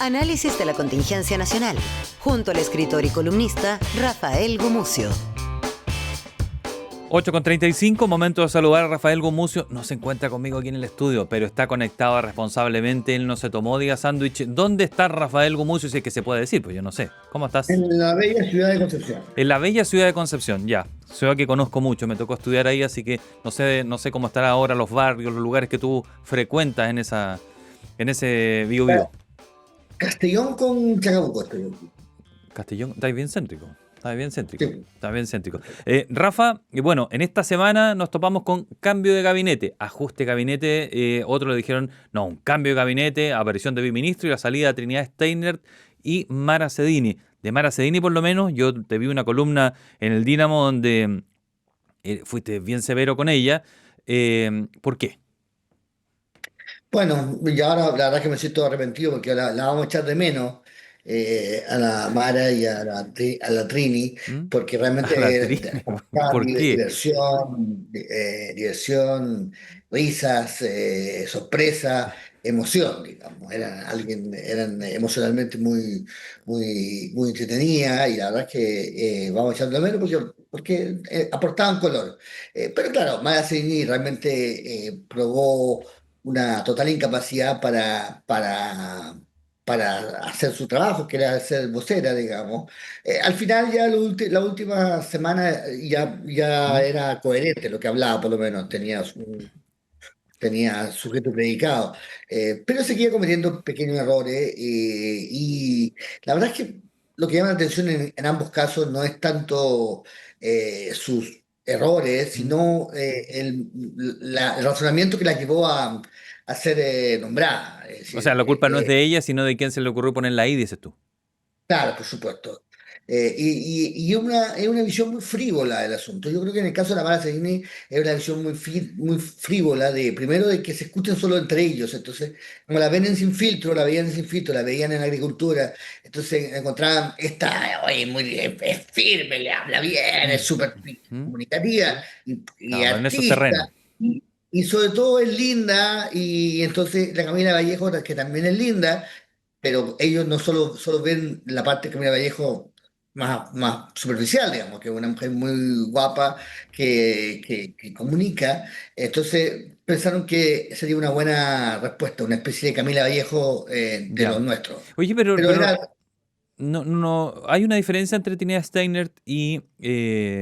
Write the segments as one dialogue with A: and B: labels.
A: Análisis de la contingencia nacional, junto al escritor y columnista Rafael Gumucio.
B: 8:35, momento de saludar a Rafael Gumucio. No se encuentra conmigo aquí en el estudio, pero está conectado responsablemente. Él no se tomó, diga sándwich. ¿Dónde está Rafael Gumucio? Si es que se puede decir, pues yo no sé. ¿Cómo estás?
C: En la bella ciudad de Concepción.
B: En la bella ciudad de Concepción, ya. Ciudad que conozco mucho, me tocó estudiar ahí, así que no sé cómo estará ahora los barrios, los lugares que tú frecuentas en ese Biobío.
C: Castellón con Chacabuco estoy aquí.
B: Castellón, está bien céntrico. Está bien céntrico.
C: Sí.
B: Está bien céntrico. Rafa, bueno, en esta semana nos topamos con cambio de gabinete, ajuste de gabinete. Otros le dijeron, no, un cambio de gabinete, aparición de biministro y la salida de Trinidad Steiner y Mara Cedini. De Mara Cedini, por lo menos, yo te vi una columna en el Dínamo donde fuiste bien severo con ella. ¿Por qué?
C: Bueno, y ahora la verdad que me siento arrepentido porque la vamos a echar de menos a la Mara y a la Trini,
B: ¿Mm?
C: porque
B: A la
C: realmente
B: Trini.
C: aportaban
B: ¿Por qué?
C: diversión, risas, sorpresa, emoción, digamos. Eran emocionalmente muy entretenidas y la verdad es que vamos a echar de menos porque aportaban color. Pero claro, Mara Cini realmente probó una total incapacidad para hacer su trabajo, que era ser vocera, digamos. Al final, ya la última semana ya
B: ¿Mm?
C: era coherente lo que hablaba, por lo menos tenía sujeto predicado. Pero seguía cometiendo pequeños errores y la verdad es que lo que llama la atención en ambos casos no es tanto sus errores,
B: ¿Mm?
C: sino el razonamiento que la llevó a ser nombrada. Es
B: O sea,
C: decir,
B: la culpa no es de ella, sino de quién se le ocurrió ponerla ahí, dices tú.
C: claro, por supuesto. Y es una visión muy frívola del asunto. Yo creo que en el caso de la Mara Seguini es una visión muy frívola primero de que se escuchen solo entre ellos. Entonces, como la ven sin filtro, la veían sin filtro, la veían en agricultura, entonces encontraban esta, oye, es firme, le habla bien, es
B: Mm.
C: súper
B: ¿Mm?
C: comunicativa y
B: Claro, pero en esos
C: artista.
B: terrenos.
C: Y sobre todo es linda, y entonces la Camila Vallejo, que también es linda, pero ellos no solo ven la parte de Camila Vallejo más superficial, digamos, que es una mujer muy guapa que comunica. Entonces pensaron que sería una buena respuesta, una especie de Camila Vallejo de
B: Ya.
C: los nuestros.
B: Oye, pero,
C: Pero
B: pero
C: era,
B: no, hay una diferencia entre Trinidad Steiner y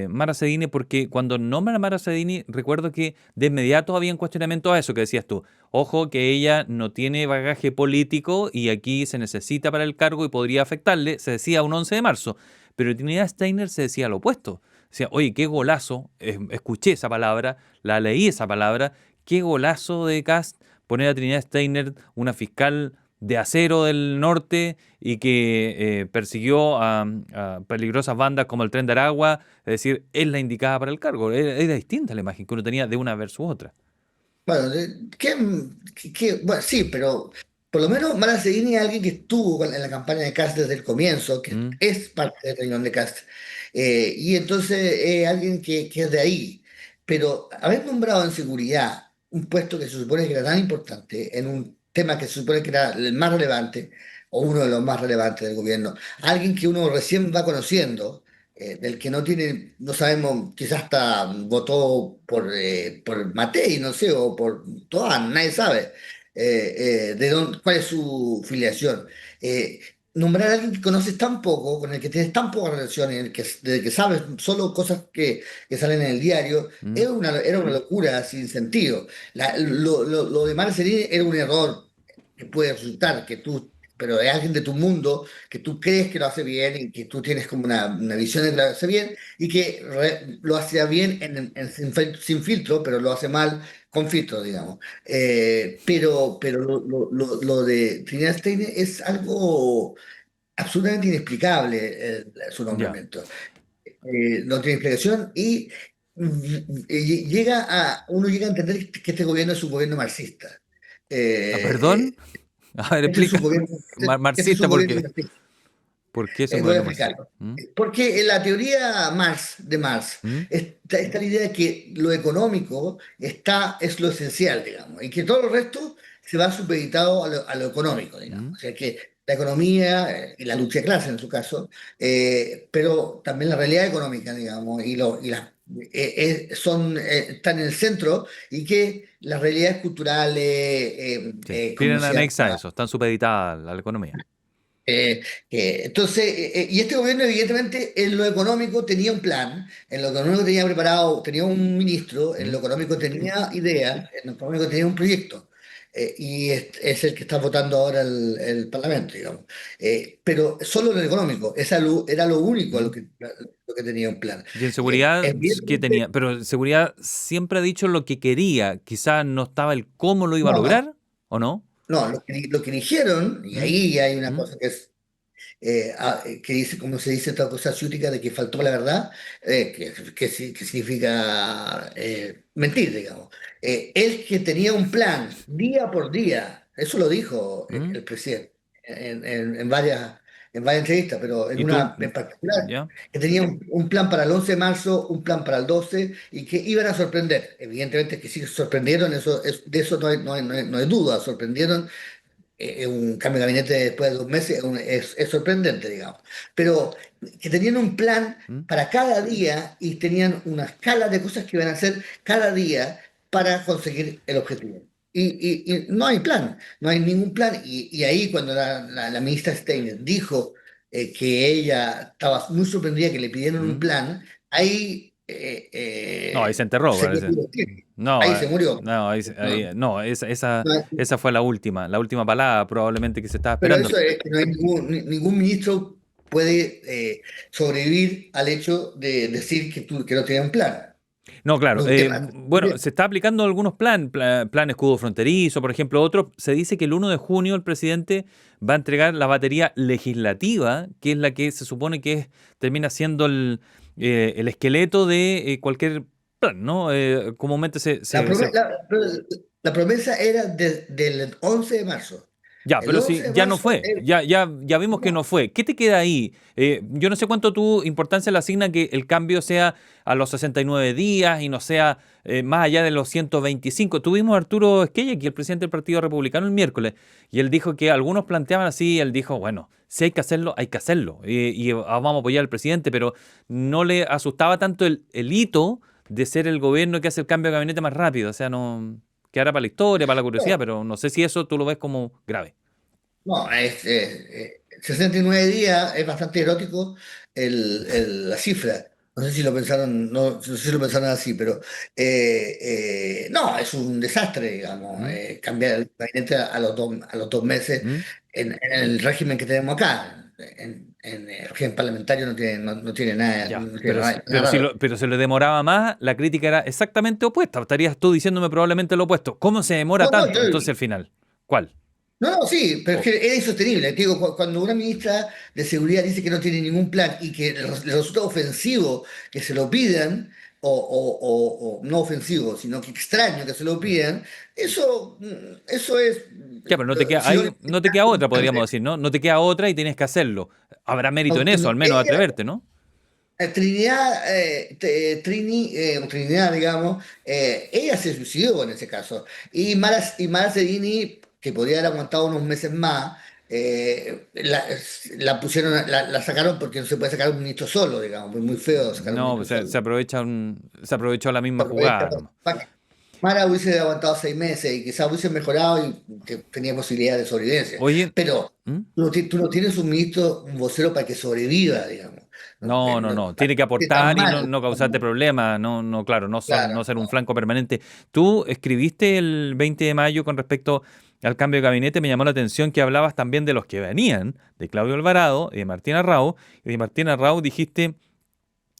B: Mara Cedini, porque cuando nombran a Mara Cedini, recuerdo que de inmediato había un cuestionamiento a eso que decías tú. Ojo que ella no tiene bagaje político y aquí se necesita para el cargo y podría afectarle, se decía un 11 de marzo. Pero Trinidad Steiner se decía lo opuesto. Decía, oye, qué golazo, escuché esa palabra, la leí esa palabra, qué golazo de Kast poner a Trinidad Steiner, una fiscal de acero del norte y que persiguió a peligrosas bandas como el Tren de Aragua, es decir, es la indicada para el cargo. Era distinta la imagen que uno tenía de una versus otra.
C: bueno, bueno, sí, pero por lo menos Mara Seguini es alguien que estuvo en la campaña de Cast desde el comienzo, que
B: ¿Mm?
C: es parte del reunión de Cast. Y entonces es alguien que es de ahí. Pero haber nombrado en seguridad un puesto que se supone que era tan importante, en un tema que se supone que era el más relevante, o uno de los más relevantes del gobierno, alguien que uno recién va conociendo, del que no sabemos, quizás hasta votó por Matei, no sé, o por Toán, nadie sabe cuál es su filiación. Nombrar a alguien que conoces tan poco, con el que tienes tan poca relación, de que sabes solo cosas que salen en el diario,
B: ¿Mm?
C: era una locura sin sentido. Lo de Marcelino era un error que puede resultar, pero es alguien de tu mundo que tú crees que lo hace bien y que tú tienes como una visión de que lo hace bien y que lo hace bien sin filtro, pero lo hace mal con filtro, digamos. Pero lo de Trinidad Steiner es algo absolutamente inexplicable, su
B: Ya.
C: nombramiento. No tiene explicación uno llega a entender que este gobierno es un gobierno marxista.
B: ¿Perdón?
C: Eh,
B: A ver,
C: este es un
B: explica.
C: gobierno, este es
B: Marxista,
C: un
B: ¿por
C: gobierno
B: qué?
C: marxista.
B: ¿Por qué es un
C: Voy a
B: gobierno marxista?
C: explicarlo.
B: ¿Mm?
C: Porque en la teoría de Marx
B: ¿Mm?
C: está la idea de que lo económico es lo esencial, digamos, y que todo el resto se va supeditado a lo económico, digamos.
B: ¿Mm?
C: O sea que la economía y la lucha de clase en su caso, pero también la realidad económica, digamos, están en el centro y que las realidades culturales,
B: Sí,
C: como
B: tienen
C: decía,
B: anexa a eso, están supeditadas a la economía.
C: entonces, y este gobierno evidentemente en lo económico tenía un plan, en lo económico tenía preparado, tenía un ministro, en
B: ¿Mm?
C: lo económico tenía ideas, en lo económico tenía un proyecto, y es el que está votando ahora el Parlamento, digamos. Pero solo en lo económico, era lo único a
B: ¿Mm?
C: lo que tenía un plan.
B: Y en seguridad, ¿qué
C: Evidentemente,
B: tenía? Pero en seguridad siempre ha dicho lo que quería. Quizás no estaba el cómo lo iba a
C: no, no,
B: lograr, ¿o no?
C: no, lo que eligieron, y
B: ¿Mm?
C: ahí hay una
B: ¿Mm?
C: cosa que es que dice, como se dice esta cosa ciútica de que faltó la verdad, que significa mentir, digamos. Él que tenía un plan día por día, eso lo dijo
B: ¿Mm?
C: el presidente en varias entrevistas, pero en
B: ¿Y tú?
C: una en particular,
B: ¿Ya?
C: que tenía un plan para el 11 de marzo, un plan para el 12 y que iban a sorprender. Evidentemente que sí sorprendieron, de eso no hay duda, sorprendieron un cambio de gabinete después de 2 meses es sorprendente, digamos. Pero que tenían un plan
B: ¿Mm?
C: para cada día y tenían una escala de cosas que iban a hacer cada día para conseguir el objetivo. Y no hay plan, no hay ningún plan. Y ahí cuando la ministra Steiner dijo que ella estaba muy sorprendida que le pidieron un
B: ¿Mm?
C: plan, ahí
B: No, ahí se enterró,
C: se
B: parece.
C: murió.
B: No,
C: Ahí se murió.
B: no,
C: No,
B: no,
C: no,
B: esa fue la última palabra probablemente que se estaba
C: pero
B: esperando.
C: eso es que no hay ningún ministro puede sobrevivir al hecho de decir que no tiene un plan
B: No, claro.
C: de un tema.
B: Bueno, se está aplicando algunos plan escudo fronterizo, por ejemplo, otro. Se dice que el 1 de junio el presidente va a entregar la batería legislativa, que es la que se supone que termina siendo el esqueleto de cualquier plan, ¿no? Comúnmente
C: La, prome- la- la promesa era del 11 de marzo.
B: Ya,
C: El
B: pero
C: 11
B: si
C: de
B: ya no
C: marzo,
B: fue, ya vimos que
C: no,
B: no fue. ¿Qué te queda ahí? Yo no sé cuánto tu importancia le asigna que el cambio sea a los 69 días y no sea más allá de los 125. Tuvimos a Arturo Esquella, aquí el presidente del Partido Republicano, el miércoles, y él dijo que algunos planteaban así, y él dijo, bueno, si hay que hacerlo, hay que hacerlo. Y vamos a apoyar al presidente, pero no le asustaba tanto el hito de ser el gobierno que hace el cambio de gabinete más rápido. O sea, no quedará para la historia, para la curiosidad,
C: no,
B: pero no sé si eso tú lo ves como grave.
C: no, 69 días es bastante erótico la cifra. No sé si lo pensaron, no sé si lo pensaron así, pero no, es un desastre, digamos,
B: ¿Mm?
C: cambiar el gabinete a los 2 meses
B: ¿Mm?
C: en el régimen que tenemos acá. En el régimen parlamentario no tiene nada,
B: Ya,
C: no tiene nada
B: pero, si
C: raro.
B: lo, pero se le demoraba más, la crítica era exactamente opuesta. Estarías tú diciéndome probablemente lo opuesto. ¿Cómo se demora
C: No, no,
B: tanto? Entonces al final, ¿cuál?
C: no, no, sí, pero es
B: Oh,
C: que es insostenible. Te digo, cuando una ministra de Seguridad dice que no tiene ningún plan y que le resulta ofensivo que se lo pidan, o no ofensivo, sino que extraño que se lo pidan, eso es
B: ya, pero no te queda, ahí
C: sinónimo
B: no te queda otra, podríamos
C: de
B: decir, ¿no? No te queda otra y tienes que hacerlo. Habrá mérito en eso, al menos
C: ella,
B: atreverte, ¿no?
C: Trinidad, o Trinidad, digamos, ella se suicidó en ese caso. Y Mara Sedini, que podría haber aguantado unos meses más, la pusieron, la sacaron porque no se puede sacar un ministro solo, digamos, es muy feo sacar un
B: No,
C: ministro
B: pues
C: solo.
B: se aprovechó la
C: Se
B: misma
C: aprovecha
B: jugada nomás.
C: para que Mara hubiese aguantado 6 meses y quizás hubiese mejorado y que tenía posibilidad de sobrevivencia.
B: Oye,
C: Pero
B: ¿mm?
C: tú no tienes un ministro, un vocero para que sobreviva, digamos. No,
B: No, no, no. Tiene que
C: está
B: aportar y no,
C: mal,
B: no
C: está
B: causarte
C: mal.
B: problemas. No, no, claro, no
C: Claro.
B: ser un flanco permanente. Tú escribiste el 20 de mayo con respecto al cambio de gabinete. Me llamó la atención que hablabas también de los que venían, de Claudio Alvarado y de Martín Arrau. Y de Martín Arrau dijiste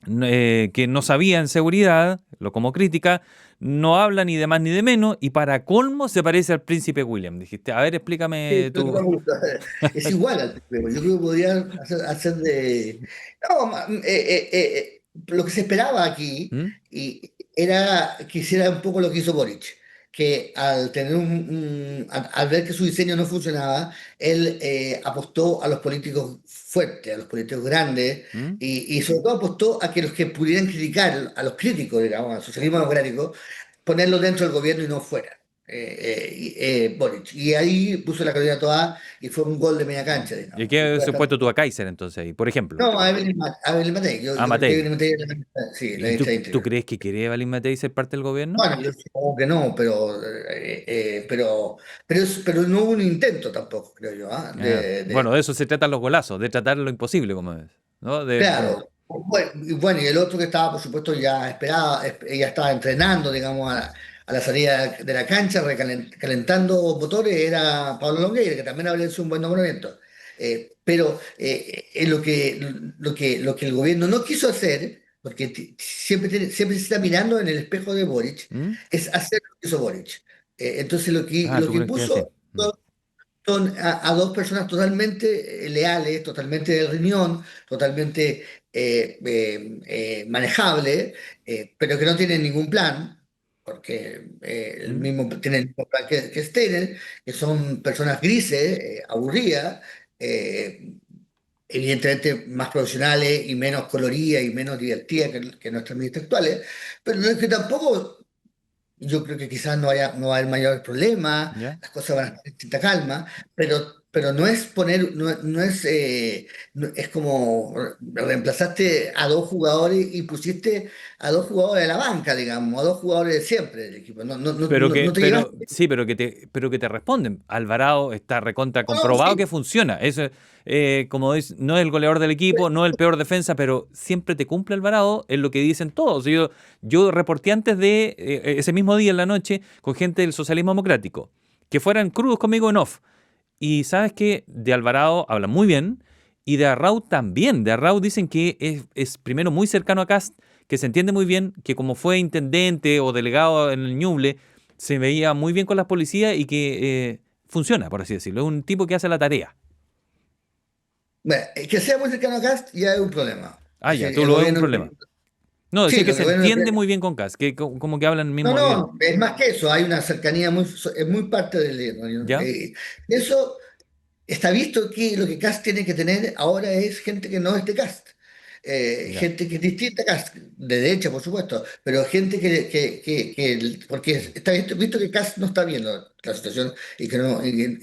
B: que no sabía en seguridad, lo como crítica, no habla ni de más ni de menos, y para colmo se parece al príncipe William. Dijiste, a ver,
C: Sí,
B: explícame
C: pero no
B: tú.
C: me gusta. Es igual al TPP. Yo creo que podrían hacer de. No, lo que se esperaba aquí
B: ¿Mm?
C: era que hiciera un poco lo que hizo Boric, que al ver que su diseño no funcionaba, él apostó a los políticos fuertes, a los políticos grandes,
B: ¿Mm?
C: y sobre todo apostó a que los que pudieran criticar, a los críticos, digamos, al socialismo democrático, ponerlos dentro del gobierno y no fuera. Boric. Y ahí puso la Carolina Toá y fue un gol de media cancha,
B: ¿Y
C: digamos. Y
B: qué
C: fue
B: has
C: bastante.
B: puesto tú a Kaiser entonces ahí, por ejemplo?
C: No, a Evelyn Matei. Yo,
B: A
C: yo creo que
B: Matei.
C: Evelyn Matei sí, la
B: ¿Y
C: ministra
B: tú,
C: de
B: tú
C: Interior.
B: crees que quiere Evelyn Matei ser parte del gobierno?
C: Bueno, yo supongo que no, pero no hubo un intento tampoco, creo yo, ¿ah?
B: Bueno, de eso se tratan los golazos, de tratar lo imposible, como es, ¿no?
C: Claro. Bueno, y el otro que estaba, por supuesto, ya esperaba, ella estaba entrenando, digamos, a la salida de la cancha, calentando motores, era Pablo Longueira, que también habría sido un buen nombramiento. Pero lo que el gobierno no quiso hacer, porque siempre se está mirando en el espejo de Boric,
B: ¿Mm?
C: es hacer lo que hizo Boric. Entonces lo que,
B: Ah,
C: lo
B: ¿tú
C: que
B: crees que es así?
C: impuso son a dos personas totalmente leales, totalmente del riñón, totalmente manejables, pero que no tienen ningún plan, porque
B: ¿Mm?
C: tienen el mismo plan que Steiner, que son personas grises, aburridas, eh, evidentemente más profesionales y menos coloridas y menos divertidas que nuestras ministras actuales, pero no es que tampoco yo creo que quizás no va a haber mayores problemas,
B: ¿Ya?
C: las cosas van a estar en cierta calma, pero no es poner, no es, es como reemplazaste a dos jugadores y pusiste a dos jugadores de la banca, digamos, a dos jugadores de siempre del equipo. No te
B: Pero,
C: llevaste.
B: sí, pero que te responden. Alvarado está recontra
C: No,
B: comprobado que
C: sí,
B: funciona. Eso, como dice, no es el goleador del equipo, no es el peor defensa, pero siempre te cumple Alvarado, es lo que dicen todos. Yo reporté antes de ese mismo día en la noche con gente del socialismo democrático, que fueran crudos conmigo en off. Y sabes que de Alvarado hablan muy bien y de Arrau también. De Arrau dicen que es primero muy cercano a Kast, que se entiende muy bien, que como fue intendente o delegado en el Ñuble, se veía muy bien con las policías y que funciona, por así decirlo. Es un tipo que hace la tarea.
C: bueno, que sea muy cercano a Cast ya es un problema.
B: Ah,
C: Es
B: ya,
C: decir,
B: tú
C: el
B: lo ves un
C: gobierno,
B: problema. No,
C: sí,
B: decía que
C: lo que
B: se
C: el gobierno.
B: entiende muy bien con Kast, que como que hablan el
C: No,
B: mismo idioma.
C: no, es más que eso, hay una cercanía es muy parte del. ¿No?
B: ¿Ya?
C: Eso está visto que lo que Cast tiene que tener ahora es gente que no es de Cast.
B: Ya.
C: Gente que es distinta a Cast, de derecha, por supuesto, pero gente porque está visto que Cast no está viendo la situación y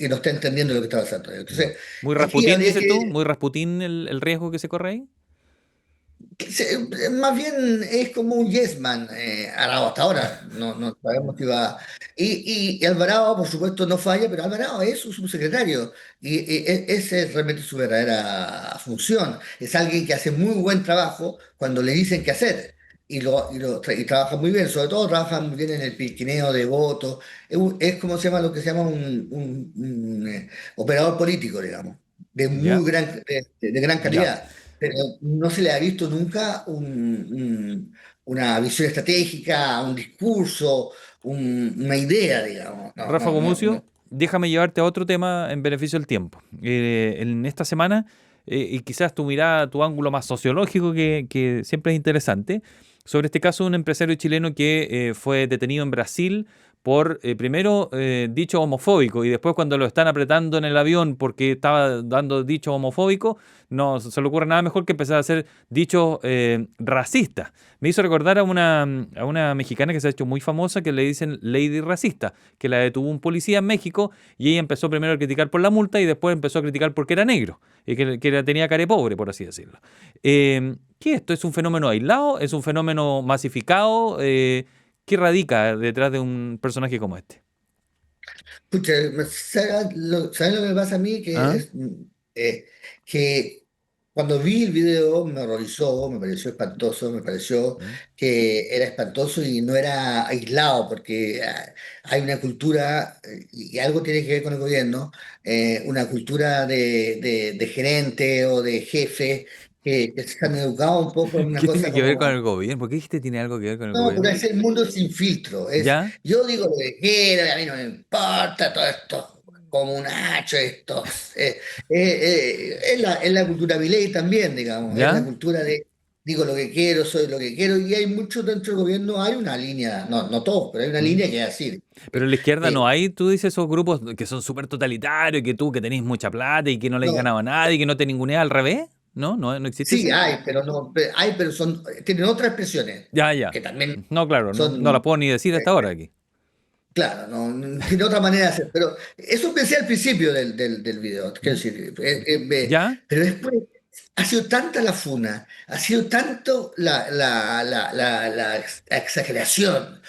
C: no está entendiendo lo que está pasando.
B: Ya.
C: Entonces,
B: Muy
C: aquí
B: Rasputín,
C: habría
B: dices tú,
C: que.
B: muy Rasputín el riesgo que se corre ahí.
C: Más bien es como un yes man, Arao hasta ahora, no sabemos si va. Y Alvarado, por supuesto, no falla, pero Alvarado es su subsecretario y esa es realmente su verdadera función. Es alguien que hace muy buen trabajo cuando le dicen qué hacer y trabaja muy bien, sobre todo trabaja muy bien en el piquineo de votos. Es como se llama lo que se llama un operador político, digamos,
B: ¿Ya?
C: de gran
B: Ya.
C: calidad, pero no se le ha visto nunca una visión estratégica, un discurso, una idea, digamos. No,
B: Rafa
C: no, no,
B: Gomucio,
C: no.
B: déjame llevarte a otro tema en beneficio del tiempo. En esta semana, y quizás tu mirada, tu ángulo más sociológico, que siempre es interesante, sobre este caso de un empresario chileno que fue detenido en Brasil por, primero, dicho homofóbico, y después cuando lo están apretando en el avión porque estaba dando dicho homofóbico, no se le ocurre nada mejor que empezar a hacer dichos racistas. Me hizo recordar a una mexicana que se ha hecho muy famosa, que le dicen Lady Racista, que la detuvo un policía en México y ella empezó primero a criticar por la multa y después empezó a criticar porque era negro y que tenía cara de pobre, por así decirlo. ¿Qué es esto? ¿Es un fenómeno aislado? ¿Es un fenómeno masificado? ¿Qué radica detrás de un personaje como este?
C: Pucha, ¿sabes lo que me pasa a mí?
B: ¿Ah?
C: Eh, que cuando vi el video me horrorizó, me pareció espantoso, me pareció
B: ¿Mm?
C: que era espantoso y no era aislado, porque hay una cultura, y algo tiene que ver con el gobierno, una cultura de gerente o de jefe que se han educado un poco en una
B: ¿Qué tiene
C: cosa
B: que ver con
C: como.
B: el gobierno? ¿Por qué dijiste tiene algo que ver con el
C: No, pero
B: gobierno?
C: es el mundo sin filtro.
B: ¿Ya?
C: Yo digo lo que quiero, y a mí no me importa todo esto comunacho, estos. Es la cultura Milei también, digamos. Es la
B: ¿Ya?
C: cultura de digo lo que quiero, soy lo que quiero. Y hay muchos dentro del gobierno, hay una línea, no todos, pero hay una
B: ¿Mm?
C: línea que es así.
B: Pero en la izquierda
C: Eh,
B: no hay, tú dices, esos grupos que son súper totalitarios, que tú que tenés mucha plata y que no le has
C: no,
B: ganado a nadie, y que no te ningunea al revés. ¿No? ¿No existe
C: sí,
B: eso?
C: hay, pero no, pero tienen otras expresiones
B: Ya, ya.
C: que también
B: No, claro, no la
C: son.
B: puedo ni decir hasta
C: eh,
B: ahora aquí.
C: Claro, tiene otra manera de hacer, pero eso pensé al principio del video, quiero decir,
B: ¿Ya?
C: pero después ha sido tanta la funa, ha sido tanto la exageración,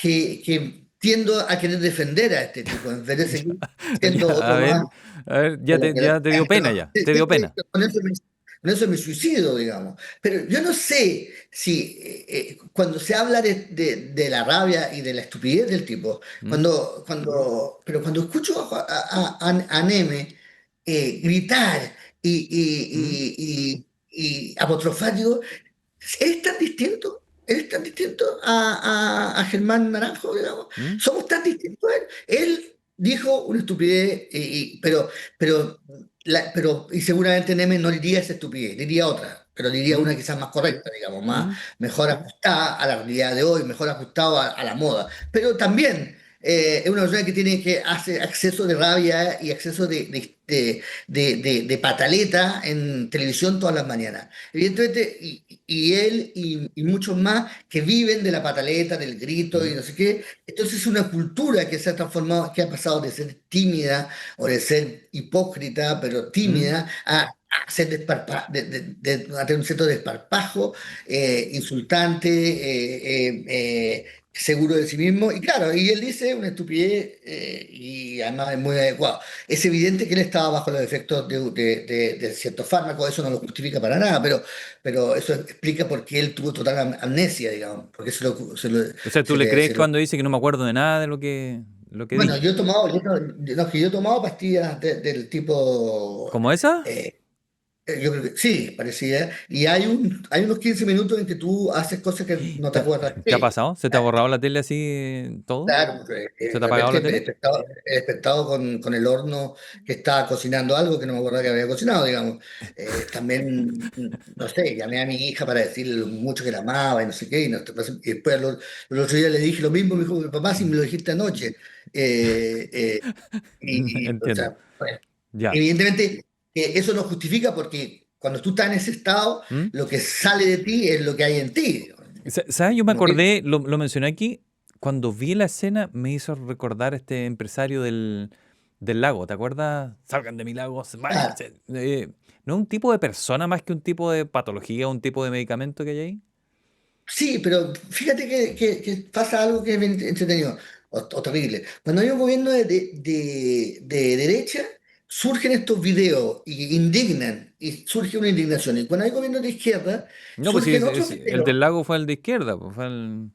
C: que tiendo a querer defender a este tipo, en vez de seguir siendo
B: Ya,
C: otro más
B: a ver,
C: de la que
B: ya te dio pena
C: pero
B: ya, te dio pena.
C: con eso me suicido, digamos. Pero yo no sé si cuando se habla de la rabia y de la estupidez del tipo,
B: ¿Mm?
C: pero cuando escucho a Neme gritar
B: ¿Mm?
C: y apostrofar, digo, ¿eres tan distinto? ¿Eres tan distinto a Germán Naranjo, digamos?
B: ¿Mm?
C: ¿Somos tan distintos a él? Él dijo una estupidez, pero, y seguramente Neme no diría esa estupidez, diría otra, pero diría
B: ¿Mm?
C: una quizás más correcta, digamos,
B: ¿Mm?
C: mejor ajustada a la realidad de hoy, mejor ajustada a la moda. Pero también es una persona que tiene que hacer acceso de rabia y acceso de pataleta en televisión todas las mañanas. Evidentemente, y él y muchos más que viven de la pataleta, del grito y
B: ¿Mm?
C: no sé qué. Entonces es una cultura que se ha transformado, que ha pasado de ser tímida o de ser hipócrita, pero
B: ¿Mm?
C: tímida, a ser a tener un cierto desparpajo, insultante, seguro de sí mismo. Y claro, y él dice una estupidez y además es muy adecuado. Es evidente que él estaba bajo los efectos de ciertos fármacos, eso no lo justifica para nada, pero eso explica por qué él tuvo total amnesia, digamos, porque
B: O sea, ¿tú le crees cuando dice que no me acuerdo de nada de lo que
C: bueno,
B: dije?
C: yo he tomado pastillas del tipo,
B: ¿Como esa?
C: eh, yo creo que sí, parecía, y hay unos 15 minutos en que tú haces cosas que no te
B: ¿Te,
C: acuerdas.
B: te ha
C: Sí,
B: pasado? ¿Se te ha borrado la tele así todo?
C: claro,
B: ¿Se te
C: de
B: ha apagado
C: repente
B: la tele?
C: he despertado con el horno que estaba cocinando algo que no me acordaba que había cocinado, digamos. También, no sé, llamé a mi hija para decirle lo mucho que la amaba y no sé qué, y después el otro día le dije lo mismo, me dijo, papá, si me lo dijiste anoche. Eh, eh, o
B: Entiendo.
C: sea, pues,
B: Ya.
C: evidentemente, eso no justifica porque cuando tú estás en ese estado,
B: ¿Mm?
C: lo que sale de ti es lo que hay en ti.
B: ¿Sabes? Yo me
C: Como que,
B: acordé, lo mencioné aquí, cuando vi la escena me hizo recordar este empresario del lago, ¿te acuerdas? Salgan de mi lago,
C: ah,
B: váyanse. ¿No es un tipo de persona más que un tipo de patología, un tipo de medicamento que hay ahí?
C: sí, pero fíjate que pasa algo que es bien entretenido o terrible. Cuando hay un gobierno de derecha, surgen estos videos y indignan, y surge una indignación. Y cuando hay gobierno de izquierda,
B: No, pues sí,
C: surgen otros
B: el
C: videos.
B: del lago fue el de izquierda, pues fue
C: No,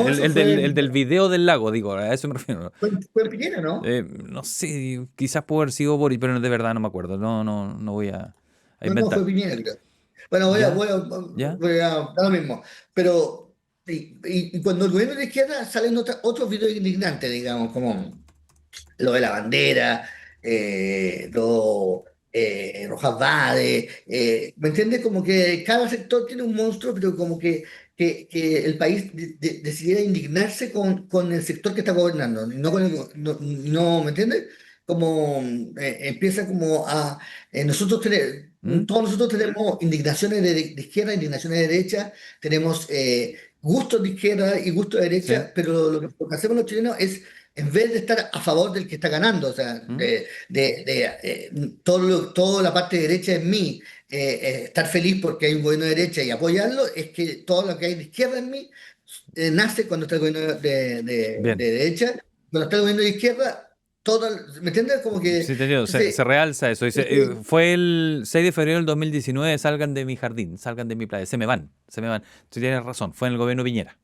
C: eso fue,
B: el del video del lago, digo, a eso me refiero.
C: fue en Piñera, ¿no?
B: No sé, quizás pudo haber sido Boris, pero de verdad no me acuerdo. No voy a
C: No, no, fue
B: inventar.
C: Piñera, creo. Bueno,
B: ¿Ya? ¿Ya?
C: da lo mismo. Pero, y cuando el gobierno de izquierda salen otros videos indignantes, digamos, como lo de la bandera, Rojas Vade, ¿me entiendes? Como que cada sector tiene un monstruo, pero como que el país decidiera indignarse con el sector que está gobernando, no con ¿me entiendes? Como empieza como
B: ¿Mm?
C: todos nosotros tenemos indignaciones de izquierda, indignaciones de derecha, tenemos gustos de izquierda y gustos de
B: Sí.
C: derecha, pero lo que hacemos los chilenos es en vez de estar a favor del que está ganando, o sea,
B: ¿Mm?
C: toda la parte derecha en mí, estar feliz porque hay un gobierno de derecha y apoyarlo, es que todo lo que hay de izquierda en mí nace cuando está el gobierno
B: Bien.
C: de derecha, cuando está el gobierno de izquierda, ¿me entiendes? Como que,
B: Sí, te entiendo. Se
C: entonces,
B: realza eso. Dice, fue el 6 de febrero del 2019, salgan de mi jardín, salgan de mi playa. Se me van, se me van. Tú tienes razón, fue en el gobierno Piñera.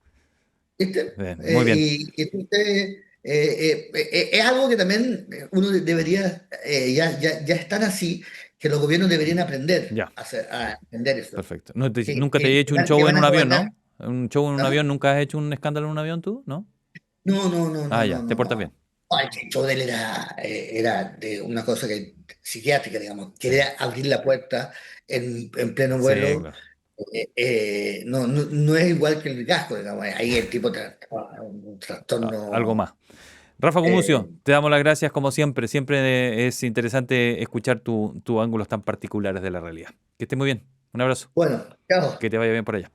C: ¿viste?
B: Bien, muy bien.
C: Y entonces, es algo que también uno debería, ya están así, que los gobiernos deberían aprender
B: Ya,
C: a entender eso.
B: perfecto.
C: Que,
B: Nunca te he
C: que,
B: hecho un
C: que
B: show en
C: van
B: un
C: a
B: avión,
C: gobernar.
B: ¿no? Un show en un
C: ¿Ah?
B: avión, ¿nunca has hecho un escándalo en un avión tú? ¿No?
C: No, no, no,
B: Ah,
C: no, no,
B: ya, te portas
C: no.
B: bien.
C: Ay, el show de él era de una cosa psiquiátrica, digamos.
B: Sí,
C: Quería abrir la puerta en pleno
B: sí,
C: vuelo.
B: claro.
C: No es igual que el casco, digamos. Ahí el tipo un
B: Algo
C: trastorno.
B: más. Rafa
C: eh,
B: Gumucio, te damos las gracias como siempre. Siempre es interesante escuchar tus ángulos tan particulares de la realidad. Que estés muy bien. Un abrazo.
C: bueno, chao.
B: Que te vaya bien por allá.